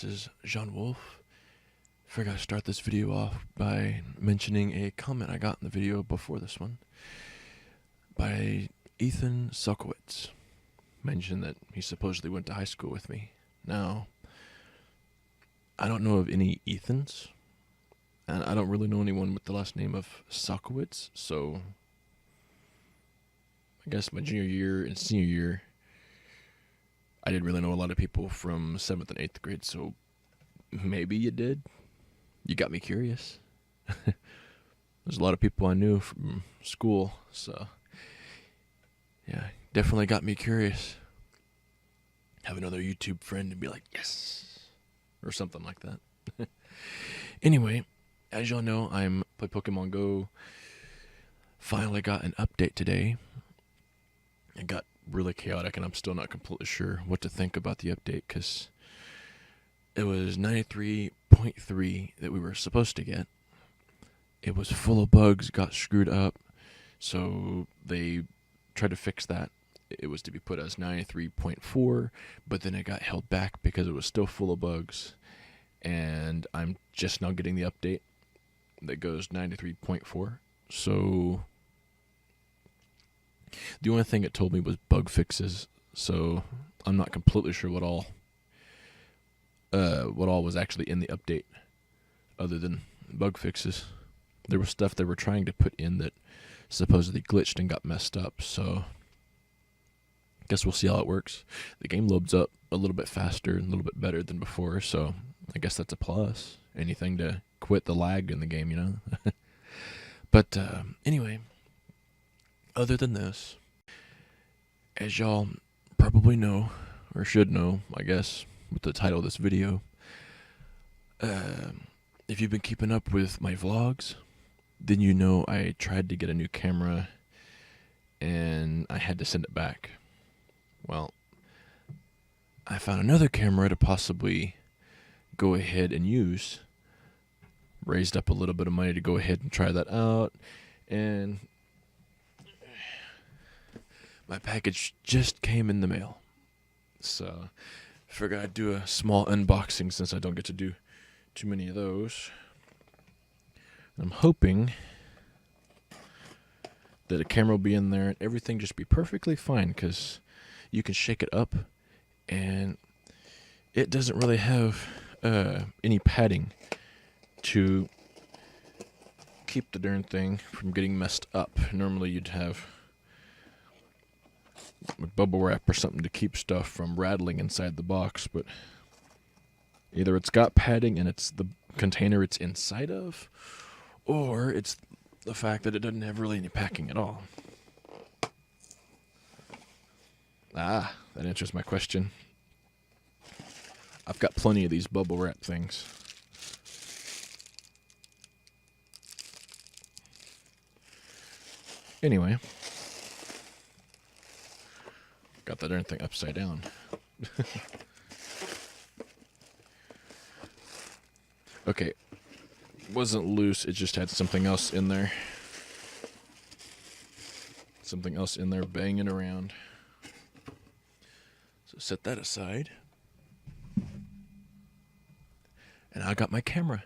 this is Jean Wolf. Figured I'd start this video off by mentioning a comment I got in the video before this one by Ethan Sokowitz. Mentioned that he supposedly went to high school with me. Now, I don't know of any Ethans, and I don't really know anyone with the last name of Sokowitz, so I guess my junior year and senior year, I didn't really know a lot of people from 7th and 8th grade, so maybe you did. You got me curious. There's a lot of people I knew from school, so yeah, definitely got me curious. Have another YouTube friend and be like, yes, or something like that. Anyway, as y'all know, I'm play Pokemon Go. Finally got an update today. It got really chaotic, and I'm still not completely sure what to think about the update, because it was 93.3 that we were supposed to get. It was full of bugs, got screwed up, so they tried to fix that. It was to be put as 93.4, but then it got held back because it was still full of bugs, and I'm just now getting the update that goes 93.4. So the only thing it told me was bug fixes, so I'm not completely sure what all was actually in the update other than bug fixes. There was stuff they were trying to put in that supposedly glitched and got messed up, so guess we'll see how it works. The game loads up a little bit faster and a little bit better than before, so I guess that's a plus. Anything to quit the lag in the game, you know? But anyway, other than this, as y'all probably know, or should know, I guess, with the title of this video, if you've been keeping up with my vlogs, then you know I tried to get a new camera and I had to send it back. Well, I found another camera to possibly go ahead and use. Raised up a little bit of money to go ahead and try that out, and my package just came in the mail. So figured I'd do a small unboxing since I don't get to do too many of those. I'm hoping that a camera will be in there and everything just be perfectly fine, because you can shake it up and it doesn't really have any padding to keep the darn thing from getting messed up. Normally you'd have bubble wrap or something to keep stuff from rattling inside the box, but either it's got padding and it's the container it's inside of, or it's the fact that it doesn't have really any packing at all. That answers my question. I've got plenty of these bubble wrap things. Anyway, got that darn thing upside down. Okay, wasn't loose, it just had something else in there. Something else in there banging around. So set that aside. And I got my camera.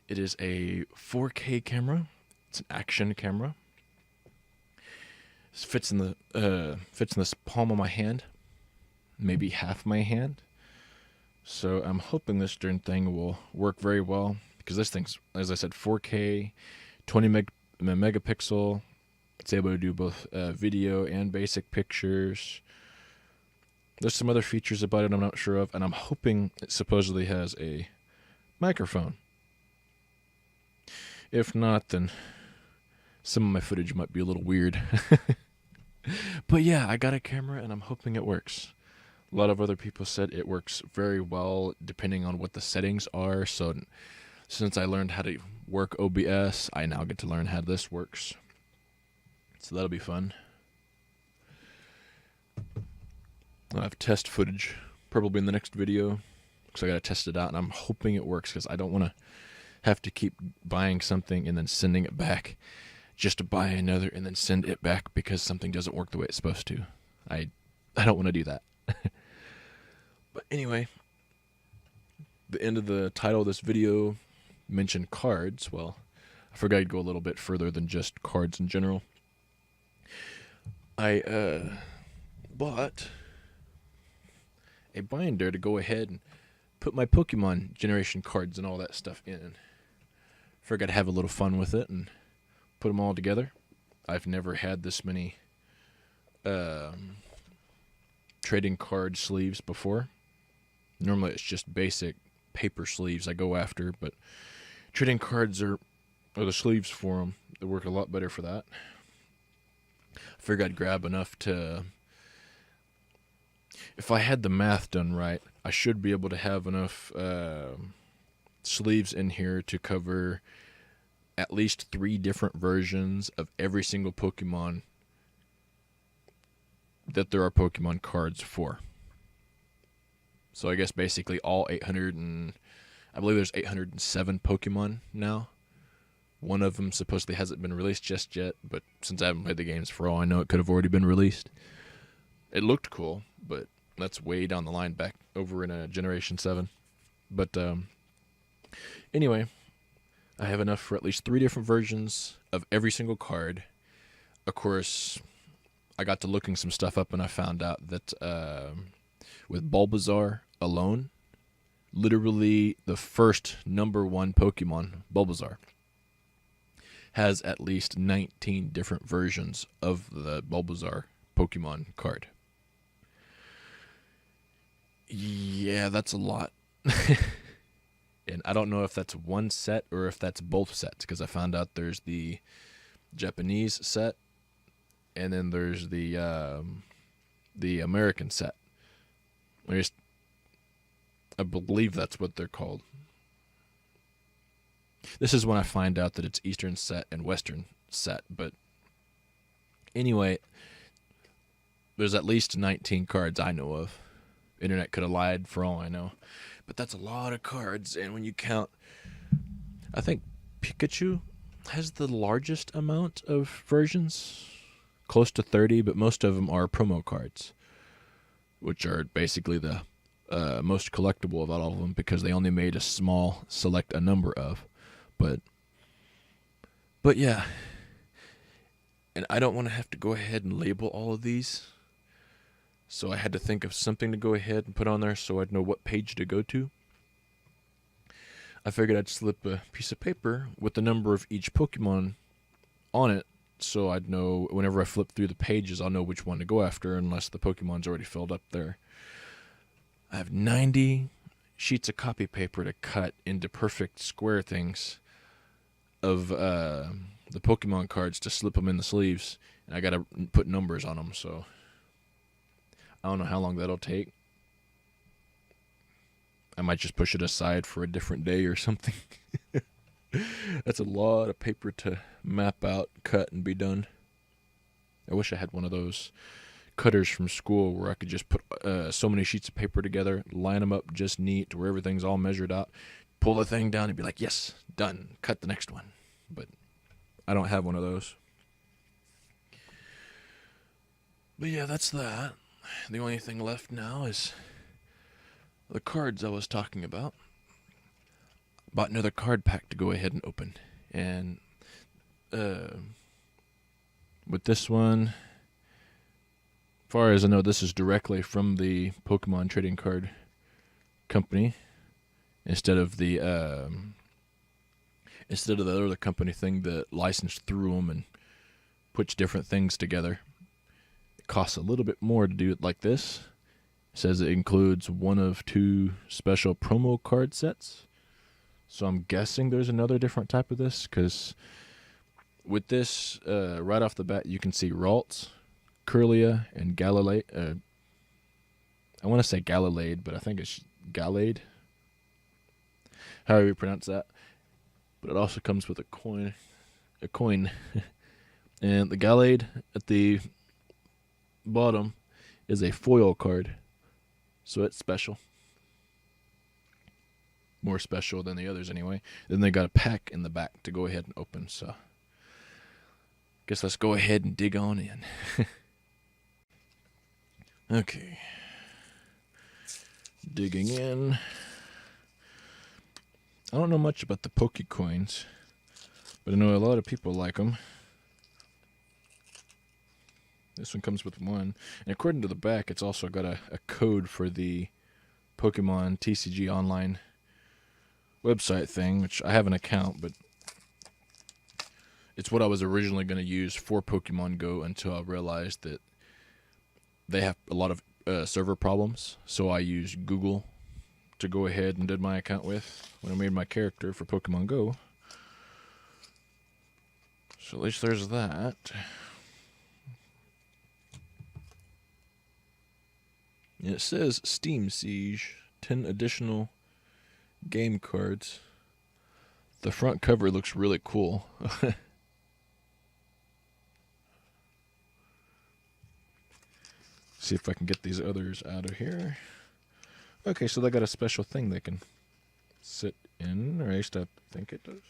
It is a 4K camera. It's an action camera. It fits in this palm of my hand, maybe half my hand. So I'm hoping this darn thing will work very well, because this thing's, as I said, 4K, 20 megapixel. It's able to do both video and basic pictures. There's some other features about it I'm not sure of, and I'm hoping it supposedly has a microphone. If not, then some of my footage might be a little weird. But yeah, I got a camera and I'm hoping it works. A lot of other people said it works very well depending on what the settings are, so since I learned how to work OBS, I now get to learn how this works. So that'll be fun. I'll have test footage probably in the next video, because I gotta test it out, and I'm hoping it works, because I don't want to have to keep buying something and then sending it back just to buy another and then send it back because something doesn't work the way it's supposed to. I don't want to do that. But anyway, the end of the title of this video mentioned cards. Well, I forgot I'd go a little bit further than just cards in general. I bought a binder to go ahead and put my Pokemon generation cards and all that stuff in. Figured I'd have a little fun with it and put them all together. I've never had this many trading card sleeves before. Normally it's just basic paper sleeves I go after, but trading cards are the sleeves for them. They work a lot better for that. I figured I'd grab enough to, if I had the math done right, I should be able to have enough sleeves in here to cover at least 3 different versions of every single Pokemon that there are Pokemon cards for. So I guess basically all 800 and I believe there's 807 Pokemon now. One of them supposedly hasn't been released just yet, but since I haven't played the games, for all I know, it could have already been released. It looked cool, but that's way down the line back over in Generation 7. But anyway, I have enough for at least 3 different versions of every single card. Of course, I got to looking some stuff up and I found out that with Bulbasaur alone, literally the first #1 Pokemon, Bulbasaur, has at least 19 different versions of the Bulbasaur Pokemon card. Yeah, that's a lot. And I don't know if that's one set or if that's both sets, because I found out there's the Japanese set and then there's the American set. I believe that's what they're called. This is when I find out that it's Eastern set and Western set. But anyway, there's at least 19 cards I know of. Internet could have lied for all I know. But that's a lot of cards. And when you count, I think Pikachu has the largest amount of versions. Close to 30, but most of them are promo cards, which are basically the most collectible of all of them because they only made a small select a number of. But yeah, and I don't want to have to go ahead and label all of these, so I had to think of something to go ahead and put on there so I'd know what page to go to. I figured I'd slip a piece of paper with the number of each Pokemon on it, so I'd know whenever I flip through the pages, I'll know which one to go after unless the Pokemon's already filled up there. I have 90 sheets of copy paper to cut into perfect square things of the Pokemon cards to slip them in the sleeves, and I gotta put numbers on them, so I don't know how long that'll take. I might just push it aside for a different day or something. That's a lot of paper to map out, cut, and be done. I wish I had one of those cutters from school where I could just put so many sheets of paper together, line them up just neat to where everything's all measured out, pull the thing down and be like, yes, done, cut the next one. But I don't have one of those. But yeah, that's that. The only thing left now is the cards I was talking about. Bought another card pack to go ahead and open. And with this one, as far as I know, this is directly from the Pokemon trading card company instead of the other company thing that licensed through them and puts different things together. It costs a little bit more to do it like this. It says it includes 1 of 2 special promo card sets. So I'm guessing there's another different type of this, because with this, right off the bat, you can see Ralts, Curlia, and Galilade. I want to say Galilade, but I think it's Galade. However you pronounce that. But it also comes with a coin. And the Galade at the bottom is a foil card. So it's special. More special than the others anyway. Then they got a pack in the back to go ahead and open. So guess let's go ahead and dig on in. Okay. Digging in. I don't know much about the Pokecoins, but I know a lot of people like them. This one comes with one. And according to the back, it's also got a code for the Pokemon TCG Online website thing, which I have an account, but it's what I was originally going to use for Pokemon Go until I realized that they have a lot of server problems. So I used Google to go ahead and did my account with when I made my character for Pokemon Go. So at least there's that. And it says Steam Siege, 10 additional game cards. The front cover looks really cool. See if I can get these others out of here. Okay, so they got a special thing they can sit in, or at least I think it does.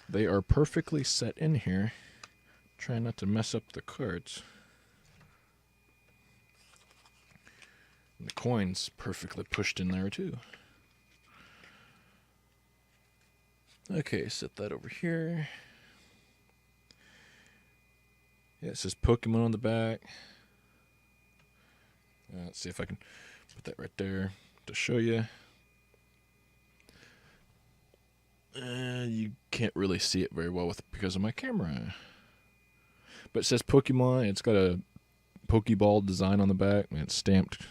They are perfectly set in here. Try not to mess up the cards. And the coins perfectly pushed in there too. Okay, set that over here. Yeah, it says Pokemon on the back. Let's see if I can put that right there to show you. You can't really see it very well because of my camera. But it says Pokemon. It's got a Pokeball design on the back, and it's stamped.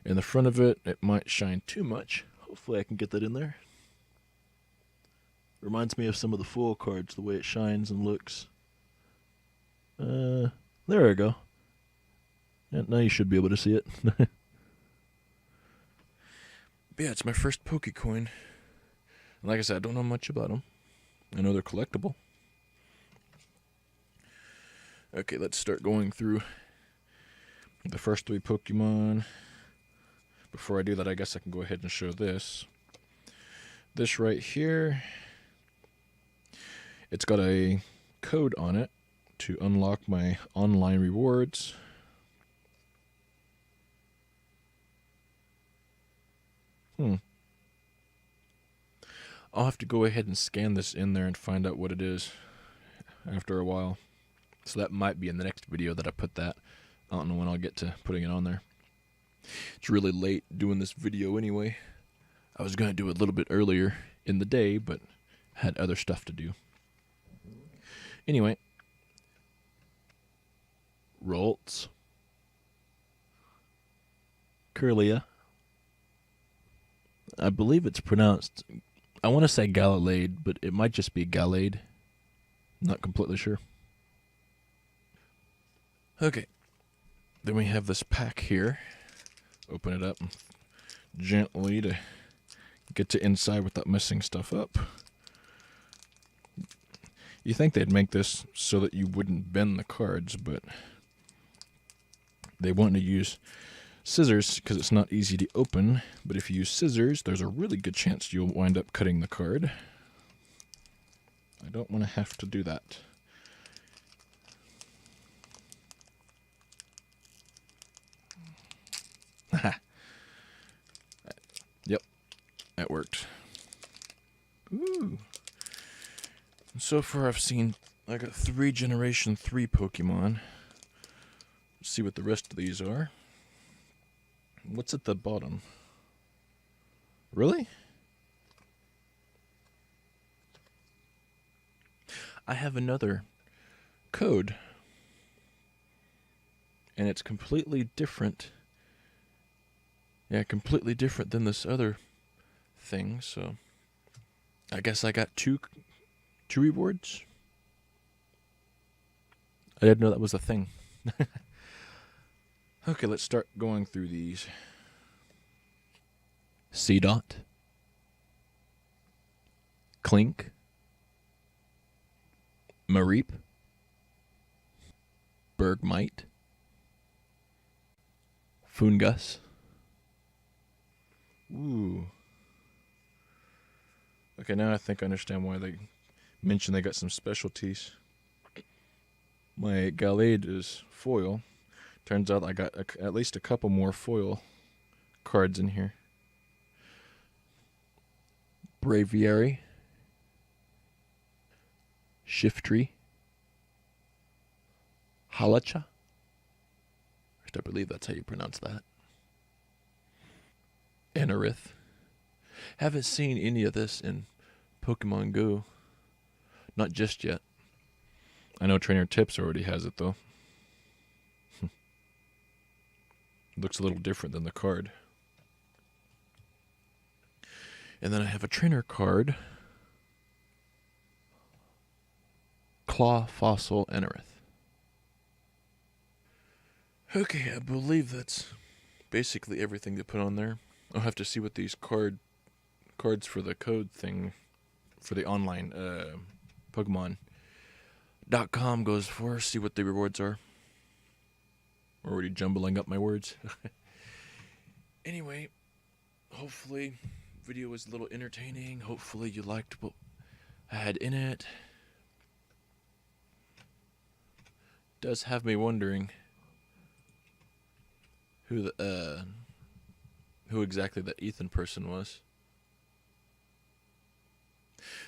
In the front of it, it might shine too much. Hopefully I can get that in there. Reminds me of some of the full cards, the way it shines and looks. There we go. Yeah, now you should be able to see it. But yeah, it's my first Pokecoin. And like I said, I don't know much about them. I know they're collectible. Okay, let's start going through the first 3 Pokemon. Before I do that, I guess I can go ahead and show this. This right here, it's got a code on it to unlock my online rewards. I'll have to go ahead and scan this in there and find out what it is after a while. So that might be in the next video that I put that. I don't know when I'll get to putting it on there. It's really late doing this video anyway. I was going to do it a little bit earlier in the day, but had other stuff to do. Anyway. Roltz. Curlia. I believe it's pronounced, I want to say Gallade, but it might just be Gallade. Not completely sure. Okay. Then we have this pack here. Open it up gently to get to inside without messing stuff up. You think they'd make this so that you wouldn't bend the cards, but they want to use scissors because it's not easy to open. But if you use scissors, there's a really good chance you'll wind up cutting the card. I don't want to have to do that. Yep, that worked. Ooh. So far I've seen, I got 3 Generation 3 Pokemon. Let's see what the rest of these are. What's at the bottom? Really? I have another code. And it's completely different. Yeah, completely different than this other thing, so I guess I got two rewards. I didn't know that was a thing. Okay, let's start going through these. C-Dot. Clink. Mareep. Bergmite. Foongus. Ooh. Okay, now I think I understand why they mentioned they got some specialties. My Galade is foil. Turns out I got at least a couple more foil cards in here. Braviary, Shiftry, Halacha. I believe that's how you pronounce that. Anorith. Haven't seen any of this in Pokemon Go. Not just yet. I know Trainer Tips already has it though. Looks a little different than the card. And then I have a trainer card. Claw Fossil Anorith. Okay, I believe that's basically everything to put on there. I'll have to see what these cards for the code thing for the online Pokemon.com goes for. See what the rewards are. Already jumbling up my words. Anyway, hopefully video was a little entertaining. Hopefully you liked what I had in it. Does have me wondering who exactly that Ethan person was.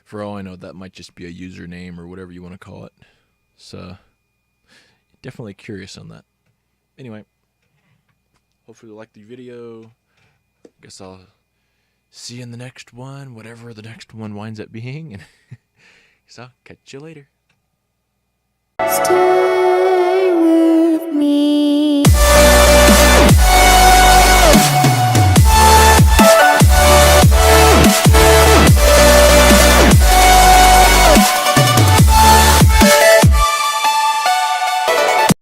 For all I know, that might just be a username or whatever you want to call it. So, definitely curious on that. Anyway, hopefully you liked the video. Guess I'll see you in the next one, whatever the next one winds up being. And so, catch you later. Stay with me.